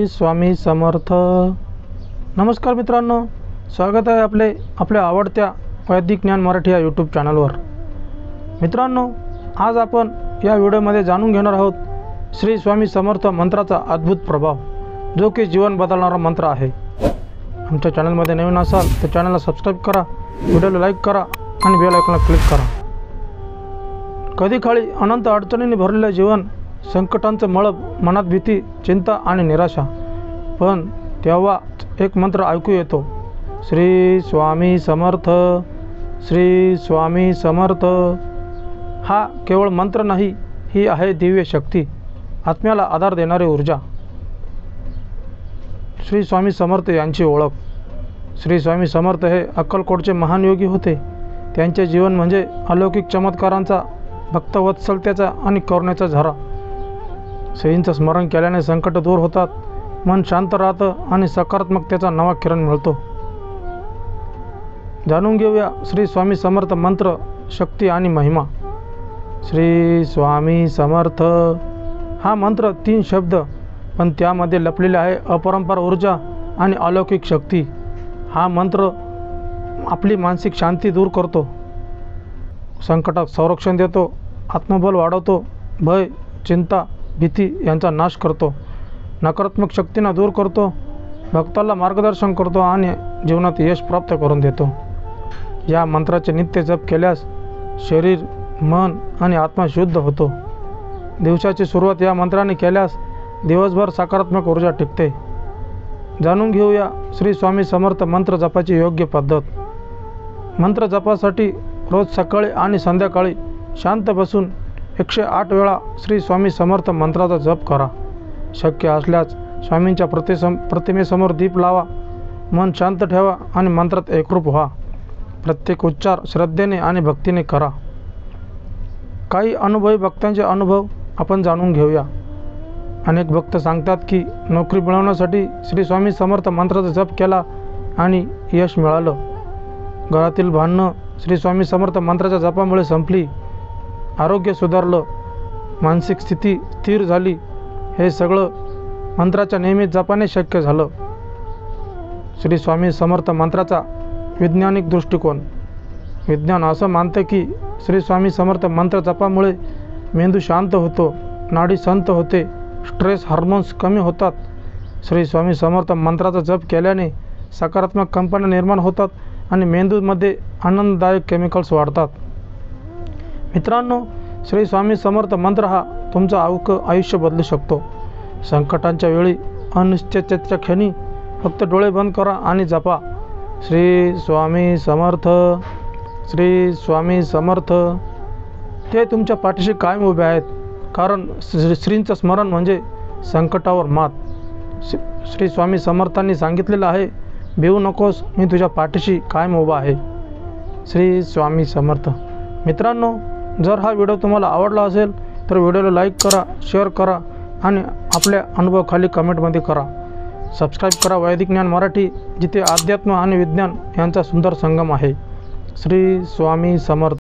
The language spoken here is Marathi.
स्वामी समर्थ। नमस्कार मित्रांनो, स्वागत आहे आपल्या आवडत्या वैदिक ज्ञान मराठी या यूट्यूब चॅनलवर। मित्रांनो, आज आपण या व्हिडिओमध्ये जाणून घेणार आहोत श्री स्वामी समर्थ मंत्राचा अद्भुत प्रभाव, जो की जीवन बदलणारा मंत्र आहे। आमच्या चॅनलमध्ये नवीन असाल तर चॅनलला सबस्क्राईब करा, व्हिडिओला लाईक करा आणि बेल आयकॉनला क्लिक करा। कधी काळी अनंत अडचणींनी भरलेले जीवन, संकटांचं मळब, मनात भीती, चिंता आणि निराशा, पण तेव्हा एक मंत्र ऐकू येतो, श्री स्वामी समर्थ, श्री स्वामी समर्थ। हा केवळ मंत्र नाही, ही आहे दिव्य शक्ती, आत्म्याला आधार देणारी ऊर्जा। श्री स्वामी समर्थ यांची ओळख। श्री स्वामी समर्थ हे अक्कलकोटचे महान योगी होते। त्यांचे जीवन म्हणजे अलौकिक चमत्कारांचा, भक्तवत्सलतेचा आणि करुणेचा झरा। श्रींचं स्मरण केल्याने संकट दूर होतात, मन शांत राहतं आणि सकारात्मकतेचा नवा किरण मिळतो। जाणून घेऊया श्री स्वामी समर्थ मंत्र, शक्ती आणि महिमा। श्री स्वामी समर्थ हा मंत्र 3 शब्द, पण त्यामध्ये लपलेले आहे अपरंपार ऊर्जा आणि अलौकिक शक्ती। हा मंत्र आपली मानसिक शांती दूर करतो, संकटात संरक्षण देतो, आत्मबल वाढवतो, भय, चिंता, भीती यांचा नाश करतो, नकारात्मक शक्तींना दूर करतो, भक्ताला मार्गदर्शन करतो आणि जीवनात यश प्राप्त करून देतो। या मंत्राचे नित्य जप केल्यास शरीर, मन आणि आत्मा शुद्ध होतो। दिवसाची सुरुवात या मंत्राने केल्यास दिवसभर सकारात्मक ऊर्जा टिकते। जाणून घेऊया श्री स्वामी समर्थ मंत्र जपाची योग्य पद्धत। मंत्र जपासाठी रोज सकाळी आणि संध्याकाळी शांत बसून 108 वेळा श्री स्वामी समर्थ मंत्राचा जप करा। शक्य असल्यास स्वामींच्या प्रतिमेसमोर दीप लावा, मन शांत ठेवा आणि मंत्रात एकरूप व्हा। प्रत्येक उच्चार श्रद्धेने आणि भक्तीने करा। काही अनुभवी भक्तांचे अनुभव आपण जाणून घेऊया। अनेक भक्त सांगतात की नोकरी मिळवण्यासाठी श्री स्वामी समर्थ मंत्राचा जप केला आणि यश मिळालं। घरातील भांडणं श्री स्वामी समर्थ मंत्राच्या जपामुळे संपली, आरोग्य सुधारलं, मानसिक स्थिती स्थिर झाली। हे सगळं मंत्राच्या नियमित जपाने शक्य झालं। श्री स्वामी समर्थ मंत्राचा वैज्ञानिक दृष्टिकोन। विज्ञान असं मानतं की श्री स्वामी समर्थ मंत्र जपामुळे मेंदू शांत होतो, नाडी संत होते, स्ट्रेस हार्मोन्स कमी होतात। श्री स्वामी समर्थ मंत्राचा जप केल्याने सकारात्मक कंपन्या निर्माण होतात आणि मेंदूमध्ये आनंददायक केमिकल्स वाढतात। मित्रांनो, श्री स्वामी समर्थ मंत्र हा तुमचं आयुष्य बदलू शकतो। संकटांच्या वेळी, अनिश्चिततेच्या क्षणी फक्त डोळे बंद करा आणि जपा, श्री स्वामी समर्थ, श्री स्वामी समर्थ। ते तुमच्या पाठीशी कायम उभे आहेत, कारण श्रींचं स्मरण म्हणजे संकटावर मात। श्री स्वामी समर्थांनी सांगितलेलं आहे, भिवू नकोस, मी तुझ्या पाठीशी कायम उभा आहे। श्री स्वामी समर्थ। मित्रांनो, जर हा व्हिडिओ तुम्हाला आवडला असेल तर व्हिडिओला लाईक करा, शेअर करा आणि आपल्या अनुभव खाली कमेंटमध्ये करा। सबस्क्राईब करा वैदिक ज्ञान मराठी, जिथे अध्यात्म आणि विज्ञान यांचा सुंदर संगम आहे। श्री स्वामी समर्थ।